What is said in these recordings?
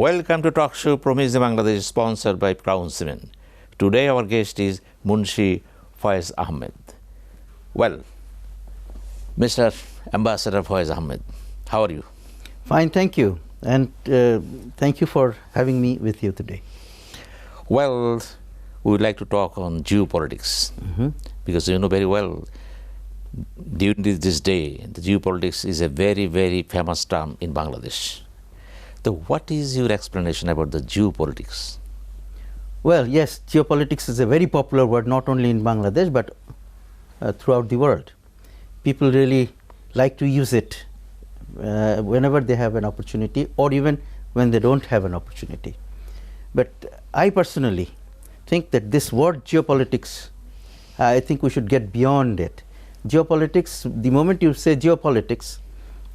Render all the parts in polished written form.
Welcome to Talk Show Promise Bangladesh, sponsored by Crown Cement. Today our guest is Munshi Faiz Ahmad. Well, Mr. Ambassador Faiz Ahmad, how are you? Fine, thank you. And thank you for having me with you today. Well, we would like to talk on geopolitics, because you know very well, during this day, the geopolitics is a very, very famous term in Bangladesh. So what is your explanation about the geopolitics? Well, yes, geopolitics is a very popular word, not only in Bangladesh, but throughout the world. People really like to use it whenever they have an opportunity, or even when they don't have an opportunity. But I personally think that this word geopolitics, I think we should get beyond it. Geopolitics, the moment you say geopolitics,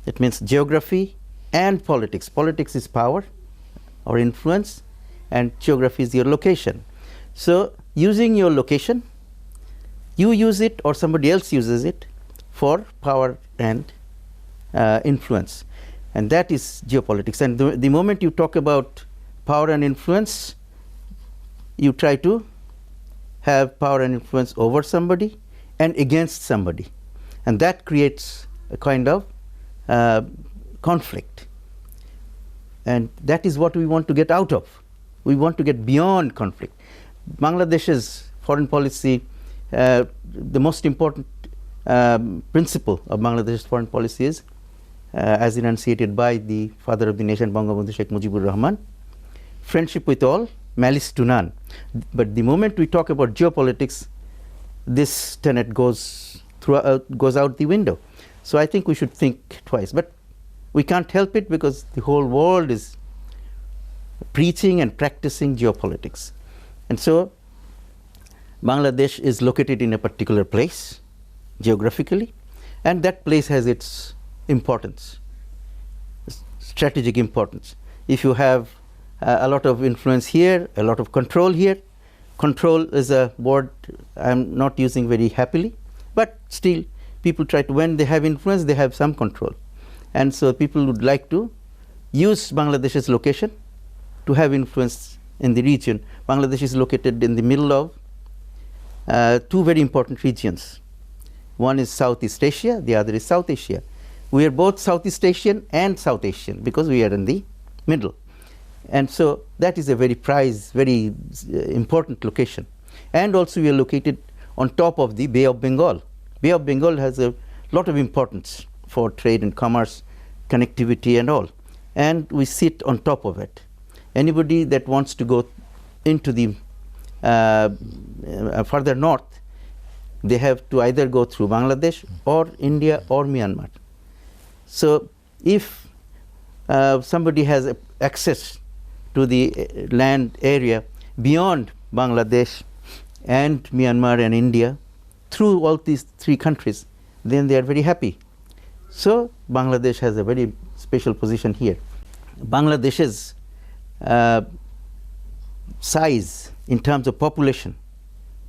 it means geography and politics. Politics is power or influence, and geography is your location. So using your location, you use it or somebody else uses it for power and influence. And that is geopolitics. And the moment you talk about power and influence, you try to have power and influence over somebody and against somebody. And that creates a kind of conflict. And that is what we want to get out of. We want to get beyond conflict. Bangladesh's foreign policy, the most important principle of Bangladesh's foreign policy is, as enunciated by the father of the nation, Bangabandhu Sheikh Mujibur Rahman, friendship with all, malice to none. But the moment we talk about geopolitics, this tenet goes out the window. So I think we should think twice. But we can't help it, because the whole world is preaching and practicing geopolitics. And so Bangladesh is located in a particular place geographically, and that place has its importance, strategic importance. If you have a lot of influence here, a lot of control here, control is a word I'm not using very happily, but still people try to, when they have influence, they have some control. And so people would like to use Bangladesh's location to have influence in the region. Bangladesh is located in the middle of two very important regions. One is Southeast Asia, the other is South Asia. We are both Southeast Asian and South Asian because we are in the middle. And so that is a very prized, very important location. And also we are located on top of the Bay of Bengal. Bay of Bengal has a lot of importance for trade and commerce, connectivity and all. And we sit on top of it. Anybody that wants to go into the further north, they have to either go through Bangladesh or India or Myanmar. So if somebody has access to the land area beyond Bangladesh and Myanmar and India through all these three countries, then they are very happy. So Bangladesh has a very special position here. Bangladesh's size in terms of population,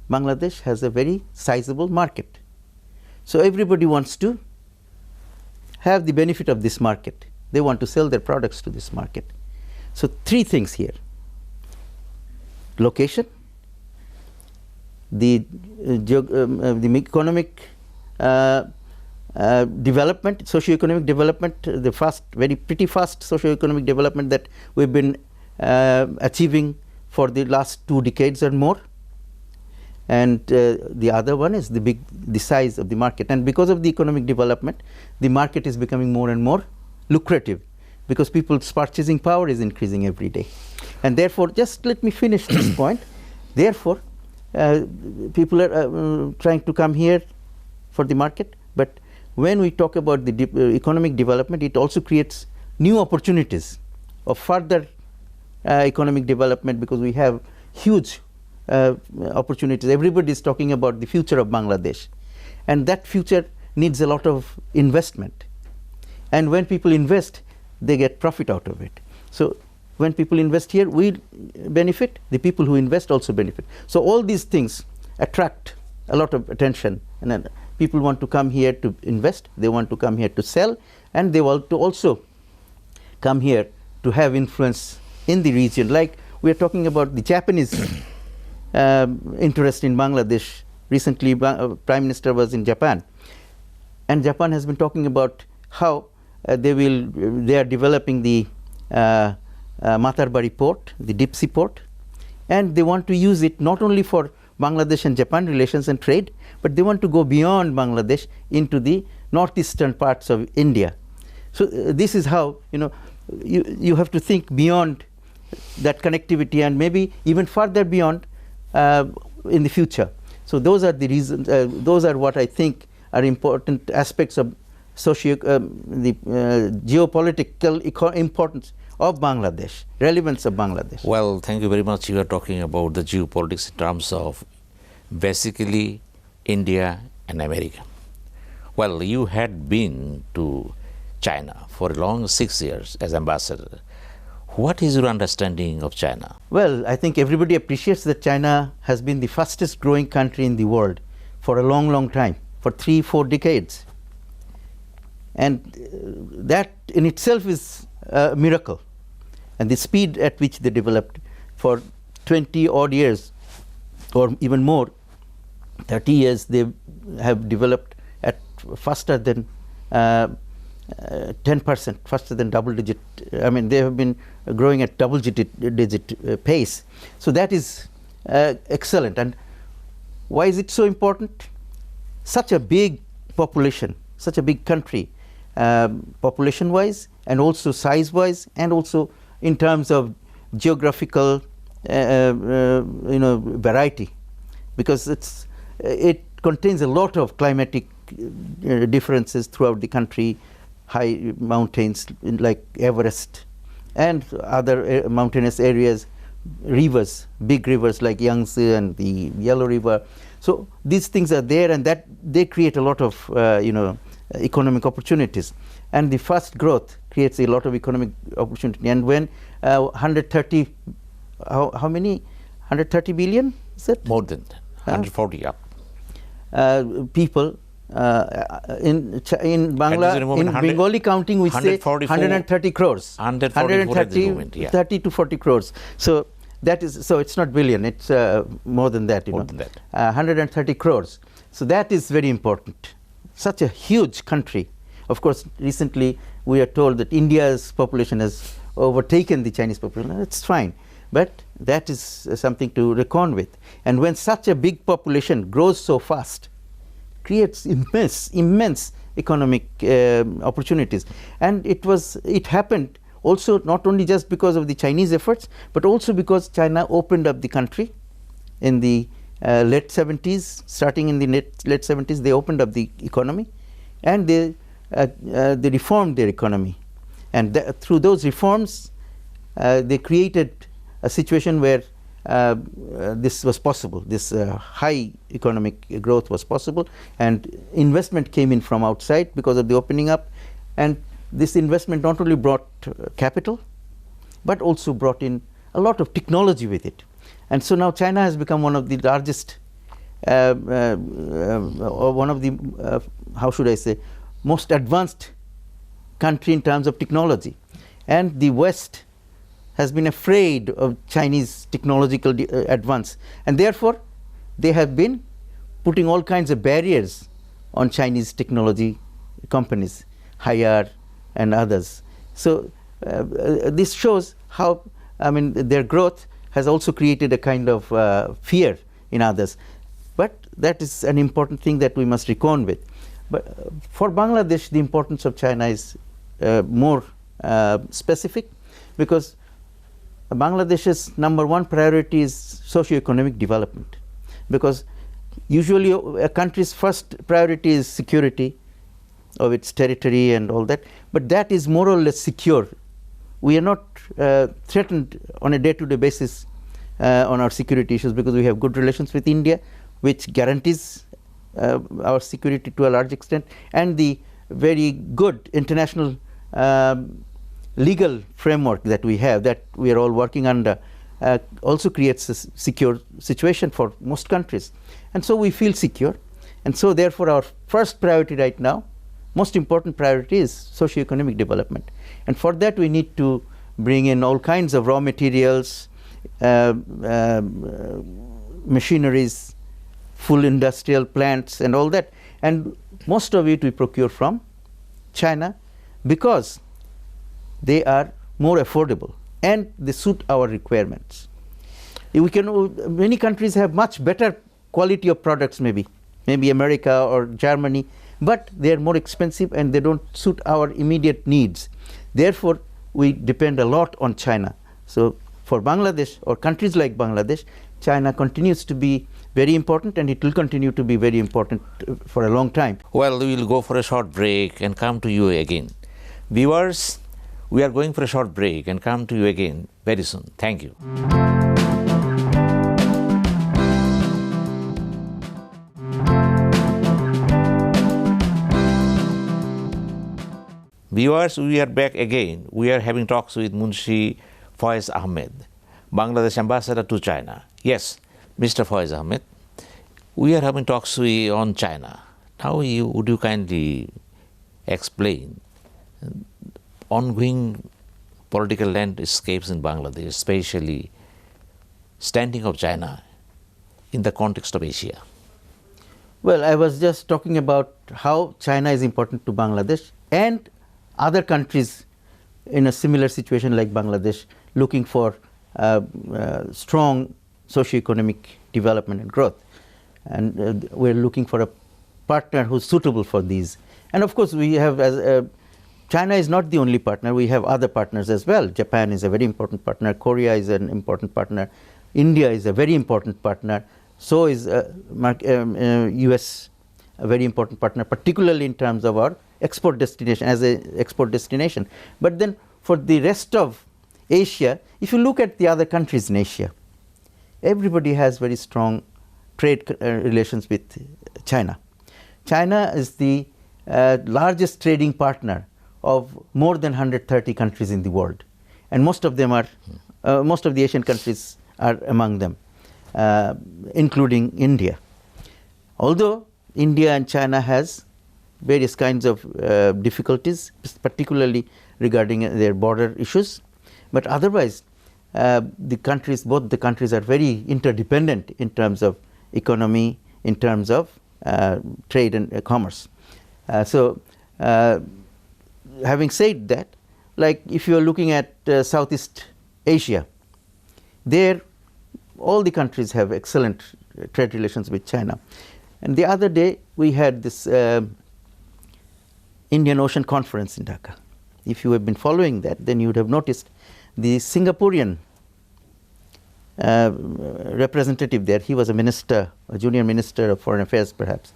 Bangladesh has a very sizable market. So everybody wants to have the benefit of this market. They want to sell their products to this market. So three things here: location, the economic development, socio-economic development, the pretty fast socio-economic development that we've been achieving for the last 2 decades or more. And the other one is the size of the market. And because of the economic development, the market is becoming more and more lucrative, because people's purchasing power is increasing every day. And therefore, just let me finish this point. Therefore, people are trying to come here for the market. But when we talk about the economic development, it also creates new opportunities of further economic development, because we have huge opportunities. Everybody is talking about the future of Bangladesh, and that future needs a lot of investment. And when people invest, they get profit out of it. So when people invest here, we benefit, the people who invest also benefit. So all these things attract a lot of attention, and then people want to come here to invest, they want to come here to sell, and they want to also come here to have influence in the region. Like we are talking about the Japanese interest in Bangladesh. Recently, Prime Minister was in Japan, and Japan has been talking about how they are developing the Matarbari port, the deep sea port, and they want to use it not only for Bangladesh and Japan relations and trade, but they want to go beyond Bangladesh into the northeastern parts of India. So this is how, you have to think beyond that connectivity and maybe even further beyond in the future. So those are the reasons. Those are what I think are important aspects of the geopolitical importance of Bangladesh, relevance of Bangladesh. Well, thank you very much. You are talking about the geopolitics in terms of basically India and America. Well, you had been to China for a long 6 years as ambassador. What is your understanding of China? Well, I think everybody appreciates that China has been the fastest growing country in the world for a long, long time, for 3-4 decades. And that in itself is a miracle. And the speed at which they developed for 20 odd years or even more, 30 years, they have developed at faster than 10%, faster than double digit. I mean, they have been growing at double digit pace. So that is excellent. And why is it so important? Such a big population, such a big country, population wise and also size wise, and also in terms of geographical variety, because it contains a lot of climatic differences throughout the country, high mountains like Everest and other mountainous areas, rivers, big rivers like Yangtze and the Yellow River. So these things are there, and that they create a lot of economic opportunities, and the fast growth creates a lot of economic opportunity. And when 130 how many 130 billion is it? More than 140 up. People in Bangla, in Bengali counting, we say 130 crores. 30 to 40 crores. So that is, so it's not billion, it's more than that. More than that. 130 crores. So that is very important. Such a huge country. Of course, recently we are told that India's population has overtaken the Chinese population. That's fine, but that is something to reckon with. And when such a big population grows so fast, creates immense economic opportunities. And it happened also not only just because of the Chinese efforts, but also because China opened up the country in the late 70s. Starting in the late 70s, they opened up the economy, and they reformed their economy. And through those reforms, they created a situation where this was possible. This high economic growth was possible, and investment came in from outside because of the opening up. And this investment not only brought capital, but also brought in a lot of technology with it. And so now China has become one of the largest, or one of the, how should I say, most advanced country in terms of technology. And the West has been afraid of Chinese technological advance, and therefore they have been putting all kinds of barriers on Chinese technology companies, Haier and others. So this shows how, I mean, their growth has also created a kind of fear in others. But that is an important thing that we must reckon with. But for Bangladesh, the importance of China is more specific, because Bangladesh's number one priority is socio-economic development, because usually a country's first priority is security of its territory and all that, but that is more or less secure. We are not threatened on a day-to-day basis on our security issues, because we have good relations with India, which guarantees our security to a large extent, and the very good international legal framework that we have, that we are all working under, also creates a secure situation for most countries. And so we feel secure. And so therefore our first priority right now, most important priority, is socio-economic development. And for that we need to bring in all kinds of raw materials, machineries, full industrial plants and all that. And most of it we procure from China because they are more affordable and they suit our requirements. Many countries have much better quality of products, maybe America or Germany, but they are more expensive and they don't suit our immediate needs. Therefore, we depend a lot on China. So for Bangladesh or countries like Bangladesh, China continues to be very important and it will continue to be very important for a long time. Well, we will go for a short break and come to you again. Viewers, we are going for a short break and come to you again very soon. Thank you. Viewers, we are back again. We are having talks with Munshi Faiz Ahmad, Bangladesh ambassador to China. Yes, Mr. Faiz Ahmad, we are having talks on China. Now, would you kindly explain ongoing political landscapes in Bangladesh, especially standing of China in the context of Asia? Well, I was just talking about how China is important to Bangladesh and other countries in a similar situation like Bangladesh, looking for strong socioeconomic development and growth. And we're looking for a partner who's suitable for these. And of course, we have, China is not the only partner, we have other partners as well. Japan is a very important partner, Korea is an important partner, India is a very important partner, so is US a very important partner, particularly in terms of our export destination, as an export destination. But then for the rest of Asia, if you look at the other countries in Asia, everybody has very strong trade relations with China. China is the largest trading partner of more than 130 countries in the world, and most of them are, most of the Asian countries are among them, including India. Although India and China has various kinds of difficulties, particularly regarding their border issues, but otherwise both the countries are very interdependent in terms of economy, in terms of trade and commerce. Having said that, like if you are looking at Southeast Asia, there all the countries have excellent trade relations with China. And the other day we had this Indian Ocean Conference in Dhaka. If you have been following that, then you would have noticed the Singaporean representative there. He was a minister, a junior minister of foreign affairs perhaps,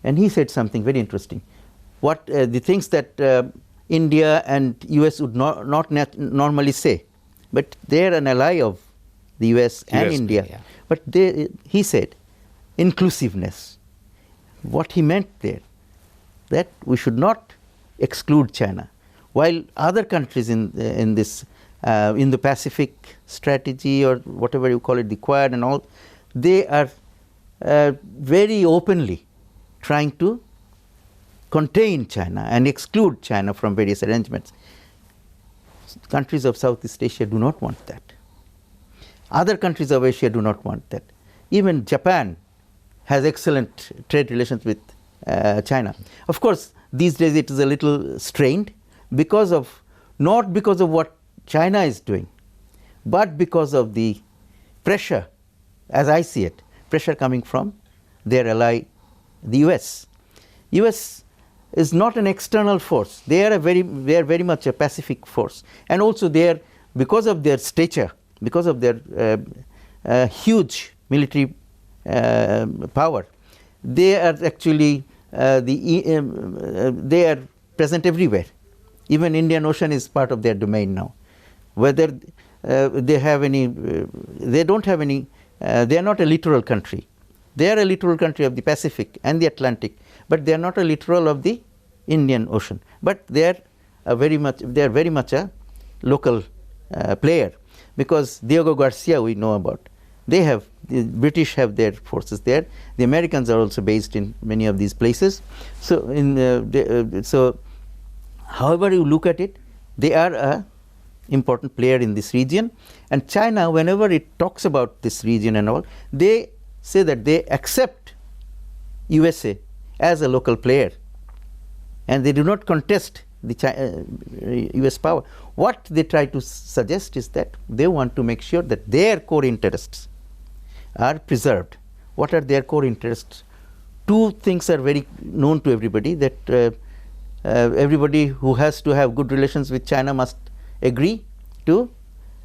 and he said something very interesting. What the things that India and US would not normally say, but they are an ally of the US and India. Yeah. But he said inclusiveness. What he meant there, that we should not exclude China, while other countries in the Pacific strategy or whatever you call it, the Quad and all, they are very openly trying to contain China and exclude China from various arrangements. Countries of Southeast Asia do not want that. Other countries of Asia do not want that. Even Japan has excellent trade relations with China. Of course, these days it is a little strained not because of what China is doing, but because of the pressure, as I see it, pressure coming from their ally, the US. US is not an external force. They are very much a Pacific force, and also because of their stature, because of their huge military power, they are actually they are present everywhere. Even Indian Ocean is part of their domain now. Whether they have any, they don't have any. They are not a littoral country. They are a littoral country of the Pacific and the Atlantic, but they are not a littoral of the Indian Ocean. But they are very much a local player, because Diego Garcia we know about. The British have their forces there. The Americans are also based in many of these places. So, however you look at it, they are important player in this region. And China, whenever it talks about this region and all, they say that they accept USA as a local player, and they do not contest the US power. What they try to suggest is that they want to make sure that their core interests are preserved. What are their core interests? Two things are very known to everybody, that everybody who has to have good relations with China must agree to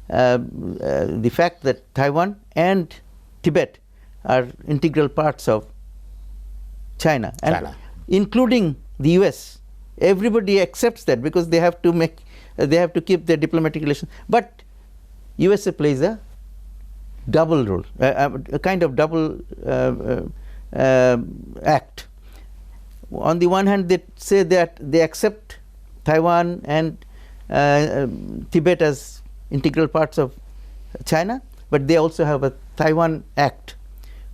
the fact that Taiwan and Tibet are integral parts of China, and including the US. Everybody accepts that because they have to keep their diplomatic relations. But USA plays a double role, a kind of double act. On the one hand, they say that they accept Taiwan and Tibet as integral parts of China, but they also have a Taiwan Act,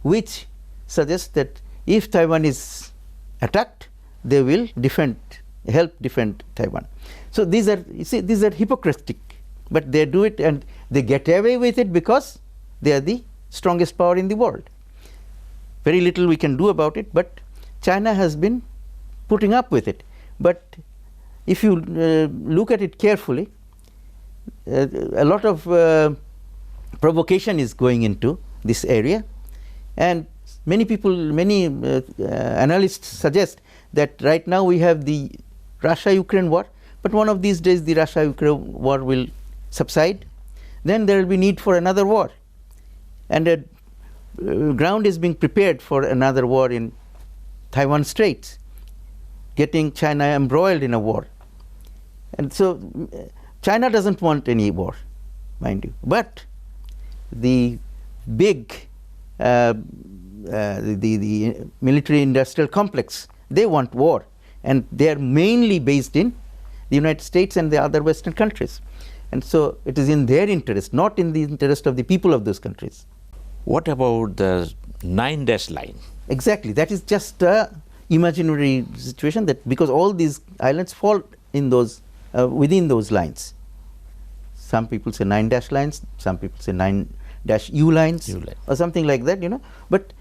which suggests that if Taiwan is attacked, they will help defend Taiwan. So these are hypocritical, but they do it and they get away with it because they are the strongest power in the world. Very little we can do about it, but China has been putting up with it. But if you look at it carefully, a lot of provocation is going into this area, and many analysts suggest that right now we have the Russia-Ukraine war, but one of these days the Russia-Ukraine war will subside. Then there will be need for another war, and a ground is being prepared for another war in Taiwan Straits, getting China embroiled in a war. And so China doesn't want any war, mind you, but the big the military industrial complex, they want war, and they are mainly based in the United States and the other Western countries. And so it is in their interest, not in the interest of the people of those countries. What about the 9-dash line? Exactly, that is just a imaginary situation, that because all these islands fall in those within those lines. Some people say 9-dash lines, some people say 9-U lines, or something like that, But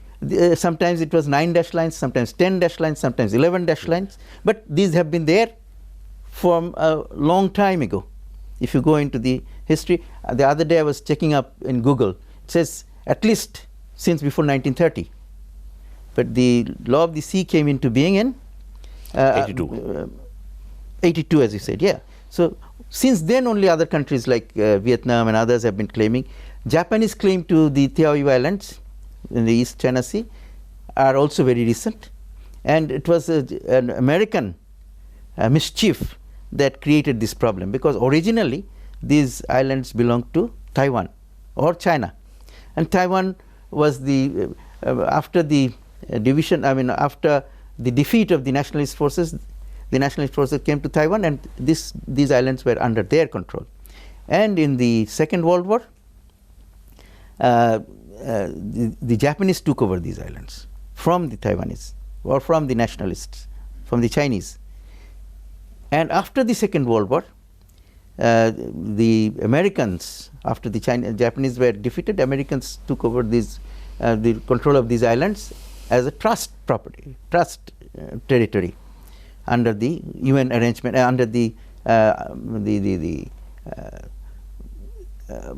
sometimes it was 9-dash lines, sometimes 10-dash lines, sometimes 11-dash lines. But these have been there from a long time ago. If you go into the history, the other day I was checking up in Google. It says at least since before 1930. But the law of the sea came into being in 82. 82, as you said, yeah. So since then only other countries like Vietnam and others have been claiming. Japanese claim to the Diaoyu Islands in the East China Sea are also very recent. And it was an American mischief that created this problem, because originally these islands belonged to Taiwan or China. And Taiwan was after the division, after the defeat of the nationalist forces came to Taiwan, and these islands were under their control. And in the Second World War, the Japanese took over these islands from the Taiwanese or from the nationalists, from the Chinese. And after the Second World War, the Americans, after the Japanese were defeated, Americans took over the control of these islands as a trust territory under the UN arrangement, under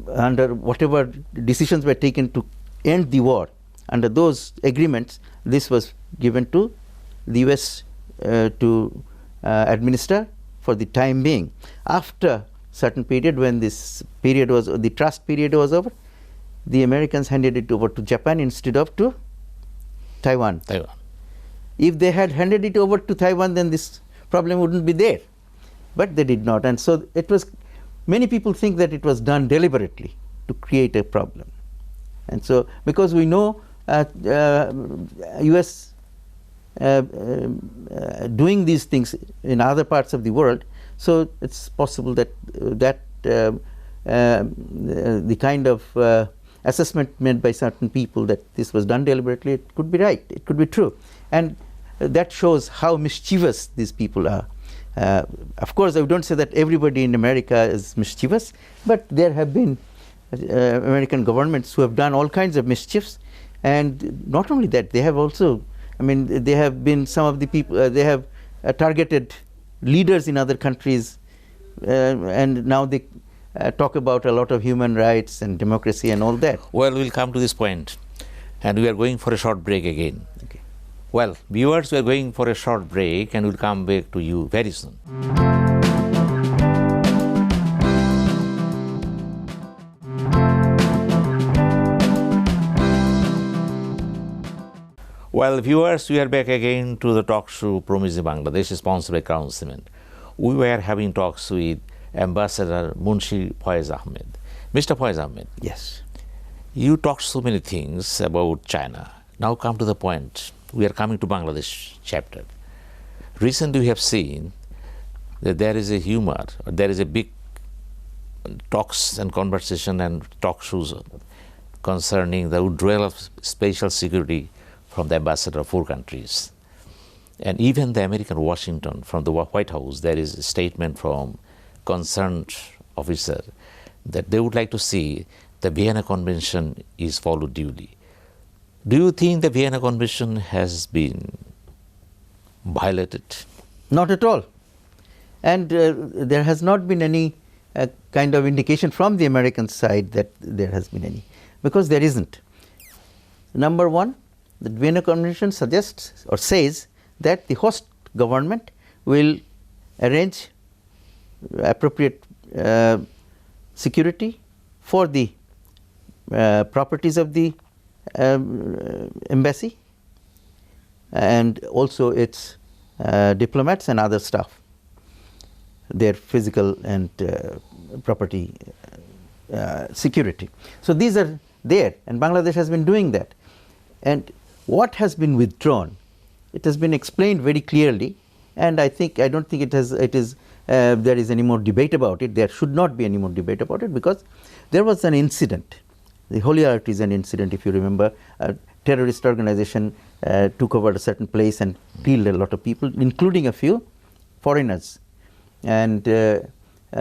under whatever decisions were taken to end the war. Under those agreements, this was given to the US to administer for the time being. After certain period, when the trust period was over, the Americans handed it over to Japan instead of to Taiwan. If they had handed it over to Taiwan, then this problem wouldn't be there. But they did not, and so it was. Many people think that it was done deliberately to create a problem. And so, because we know US doing these things in other parts of the world, so it's possible that the kind of assessment made by certain people that this was done deliberately, it could be right, it could be true. And that shows how mischievous these people are. Of course, I don't say that everybody in America is mischievous, but there have been American governments who have done all kinds of mischiefs. And not only that, they have also, I mean, they have been some of the people, they have targeted leaders in other countries, and now they talk about a lot of human rights and democracy and all that. Well, we'll come to this point, and we are going for a short break again. Okay. Well, viewers, we are going for a short break, and we'll come back to you very soon. Well, viewers, we are back again to the talk show Promising Bangladesh, sponsored by Crown Cement. We were having talks with Ambassador Munshi Faiz Ahmad. Mr. Faiz Ahmad. Yes. You talked so many things about China. Now come to the point. We are coming to Bangladesh chapter. Recently we have seen that there is a humor, there is a big talks and conversation and talk shows concerning the withdrawal of special security from the ambassador of 4 countries. And even the American Washington, from the White House, there is a statement from concerned officer that they would like to see the Vienna Convention is followed duly. Do you think the Vienna Convention has been violated? Not at all. And there has not been any kind of indication from the American side that there has been any, because there isn't. Number one, the Vienna Convention suggests or says that the host government will arrange appropriate security for the properties of the embassy and also its diplomats and other staff, their physical and property security. So these are there, and Bangladesh has been doing that. And what has been withdrawn? It has been explained very clearly, and I don't think there is any more debate about it. There should not be any more debate about it, because there was an incident. The Holy Artisan incident, if you remember, a terrorist organization took over a certain place and killed a lot of people, including a few foreigners and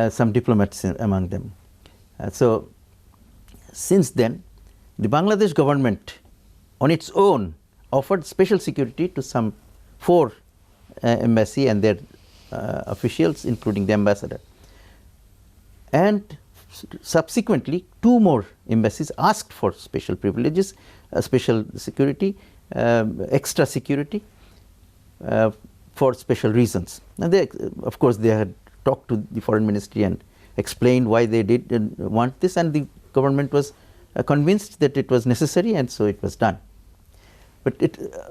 some diplomats among them. So since then, the Bangladesh government on its own offered special security to some 4 embassy and their officials, including the ambassador. And subsequently, 2 more embassies asked for special privileges, special security, extra security for special reasons. And they, of course, they had talked to the foreign ministry and explained why they did want this, and the government was convinced that it was necessary, and so it was done. But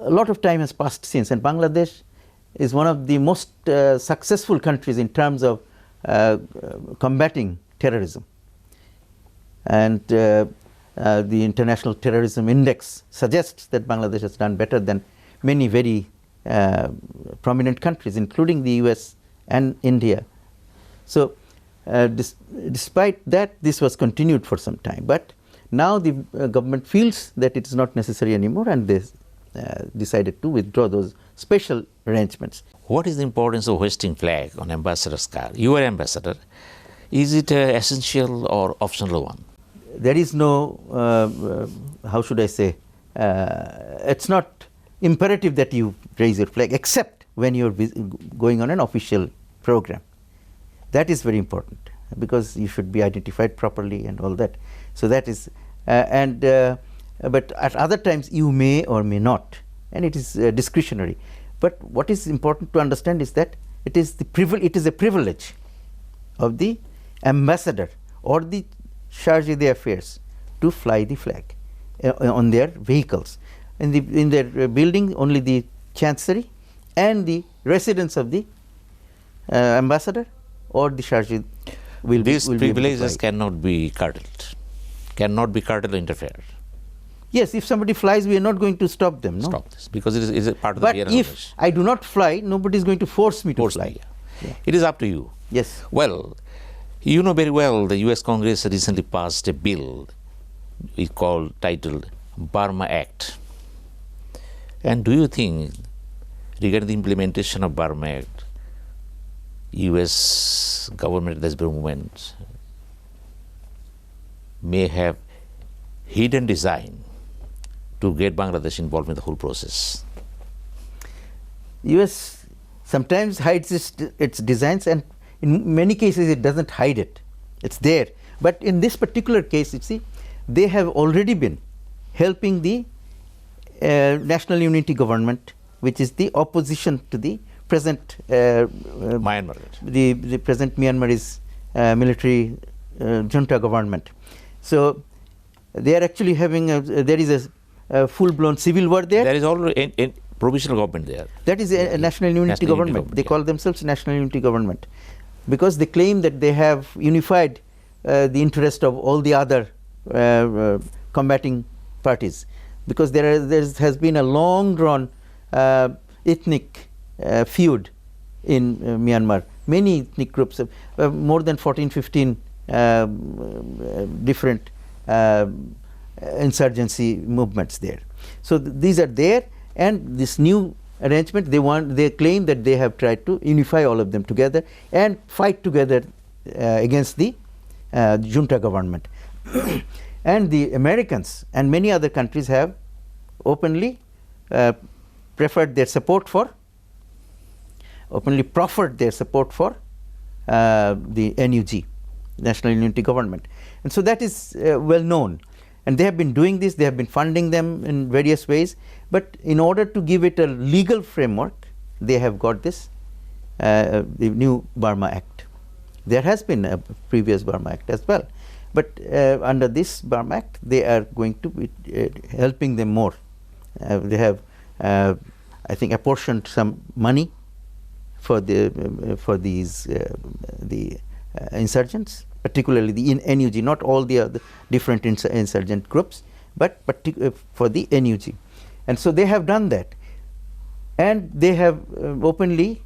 a lot of time has passed since, and Bangladesh is one of the most successful countries in terms of combating terrorism. And the International Terrorism Index suggests that Bangladesh has done better than many very prominent countries, including the US and India. So despite that, this was continued for some time. But now the government feels that it is not necessary anymore, and they decided to withdraw those special arrangements. What is the importance of hoisting flag on ambassador's car? You are ambassador. Is it an essential or optional one? There is no, how should I say, it's not imperative that you raise your flag, except when you're going on an official program. That is very important, because you should be identified properly and all that. So that is, but at other times you may or may not, and it is discretionary. But what is important to understand is that it is a privilege of the ambassador or the chargé d'affaires to fly the flag on their vehicles. In their building, only the chancery and the residence of the ambassador or the chargé will These will privileges cannot be curtailed, or interfered. Yes, if somebody flies, we are not going to stop them. No? Stop this, because it is a part of But the if I do not fly, nobody is going to force me to fly. Yeah. It is up to you. Yes. Well, you know very well the US Congress recently passed a bill titled Burma Act. And do you think, regarding the implementation of Burma Act, US government at this very moment may have hidden design to get Bangladesh involved in the whole process? US sometimes hides its designs, and in many cases it doesn't hide it. It's there. But in this particular case, you see, they have already been helping the National Unity Government, which is the opposition to the present Myanmar. The present Myanmarese military junta government. So they are actually having there is a full-blown civil war there. There is already a provisional government there. That is a National Unity Government. They call themselves National Unity Government because they claim that they have unified the interest of all the other combating parties, because there has been a long-drawn ethnic feud in Myanmar. Many ethnic groups, more than 14, 15 different insurgency movements there. So these are there, and this new arrangement, they claim that they have tried to unify all of them together and fight together against the junta government. And the Americans and many other countries have openly proffered their support for the NUG, National Unity Government. And so that is well known. And they have been doing this, they have been funding them in various ways. But in order to give it a legal framework, they have got this, the new Burma Act. There has been a previous Burma Act as well. But under this Burma Act, they are going to be helping them more. They have, I think, apportioned some money for the insurgents, particularly the NUG, not all the other different insurgent groups, but for the NUG. And so they have done that. And they have openly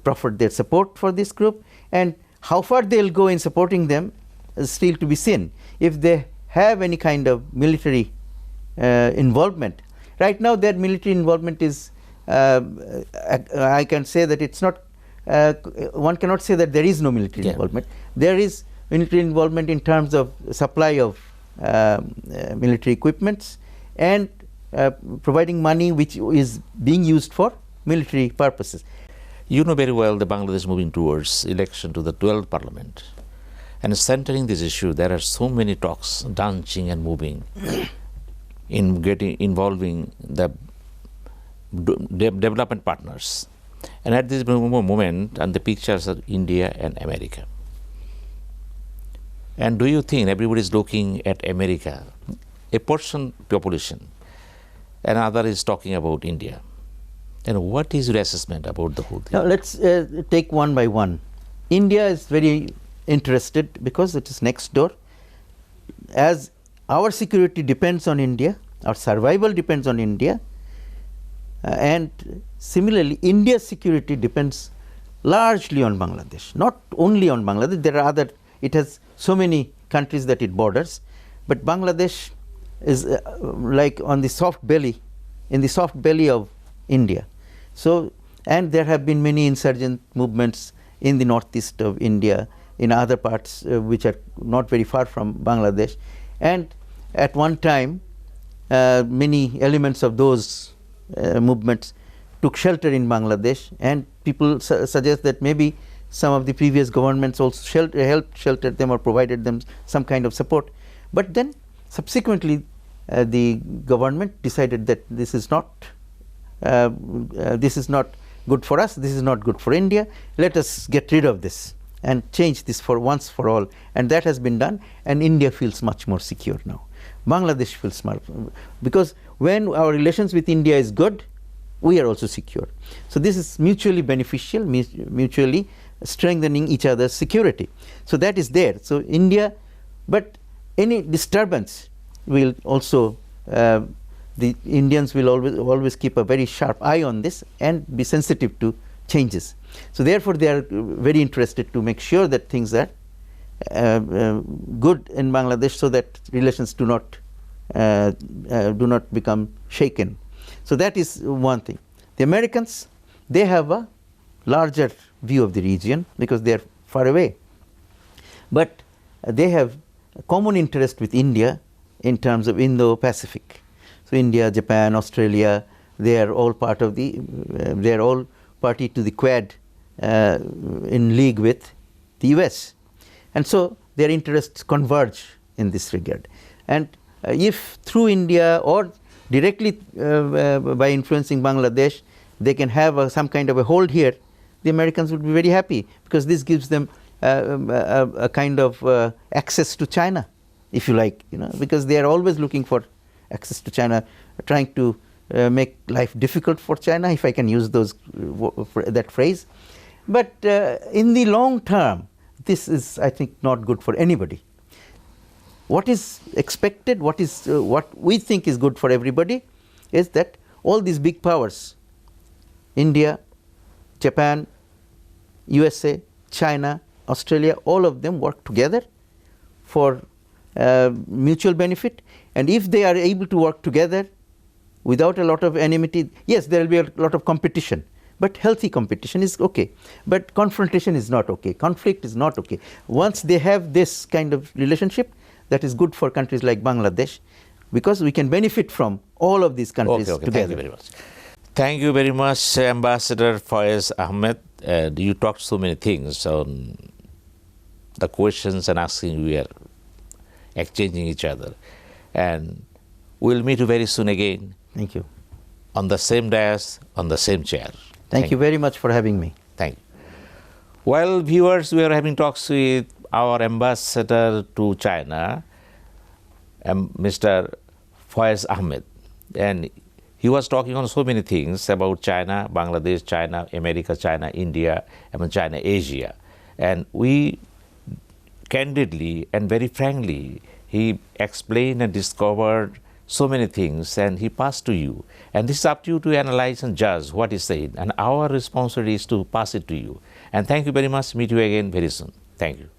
proffered their support for this group. And how far they'll go in supporting them is still to be seen. If they have any kind of military involvement, right now their military involvement is, I can say that it's not, one cannot say that there is no military involvement. There is military involvement in terms of supply of military equipments and providing money which is being used for military purposes. You know very well that Bangladesh is moving towards election to the 12th parliament. And centering this issue, there are so many talks, dancing and moving, in involving the development partners. And at this moment, and the pictures are India and America. And do you think everybody is looking at America, a portion population, and other is talking about India? And what is your assessment about the whole thing? Now let's take one by one. India is very interested because it is next door. As our security depends on India, our survival depends on India, and similarly India's security depends largely on Bangladesh. Not only on Bangladesh, there are other, it has so many countries that it borders, but Bangladesh is like on the soft belly, in the soft belly of India. So, and there have been many insurgent movements in the northeast of India, in other parts which are not very far from Bangladesh, and at one time many elements of those movements took shelter in Bangladesh, and people suggest that maybe some of the previous governments also helped shelter them or provided them some kind of support. But then subsequently the government decided that this is not good for us, this is not good for India, let us get rid of this and change this for once for all. And that has been done, and India feels much more secure now. Bangladesh feels smart, because when our relations with India is good, we are also secure. So this is mutually beneficial, mutually strengthening each other's security. So that is there. So India, but any disturbance will also, the Indians will always keep a very sharp eye on this and be sensitive to changes. So therefore they are very interested to make sure that things are good in Bangladesh, so that relations do not become shaken. So that is one thing. The Americans, they have a larger view of the region because they are far away. But they have a common interest with India in terms of Indo-Pacific. So India, Japan, Australia, they are all part of the, they are all party to the Quad in league with the US. And so their interests converge in this regard. And if through India or directly by influencing Bangladesh, they can have some kind of a hold here, the Americans would be very happy because this gives them a kind of access to China, if you like, because they are always looking for access to China, trying to make life difficult for China, if I can use that phrase. But in the long term, this is, I think, not good for anybody. What is expected, what we think is good for everybody, is that all these big powers, India, Japan, USA, China, Australia, all of them work together for mutual benefit. And if they are able to work together without a lot of enmity, yes, there will be a lot of competition. But healthy competition is okay. But confrontation is not okay. Conflict is not okay. Once they have this kind of relationship, that is good for countries like Bangladesh, because we can benefit from all of these countries together. Thank you very much. Thank you very much, Ambassador Faiz Ahmad. You talked so many things on the questions and asking, we are exchanging each other. And we'll meet you very soon again. Thank you. On the same dais, on the same chair. Thank you very much for having me. Thank you. Well, viewers, we are having talks with our ambassador to China, Mr. Faiz Ahmad. And he was talking on so many things about China, Bangladesh, China, America, China, India, China, Asia. And we candidly and very frankly, he explained and discovered so many things, and he passed to you. And this is up to you to analyze and judge what he said. And our responsibility is to pass it to you. And thank you very much. Meet you again very soon. Thank you.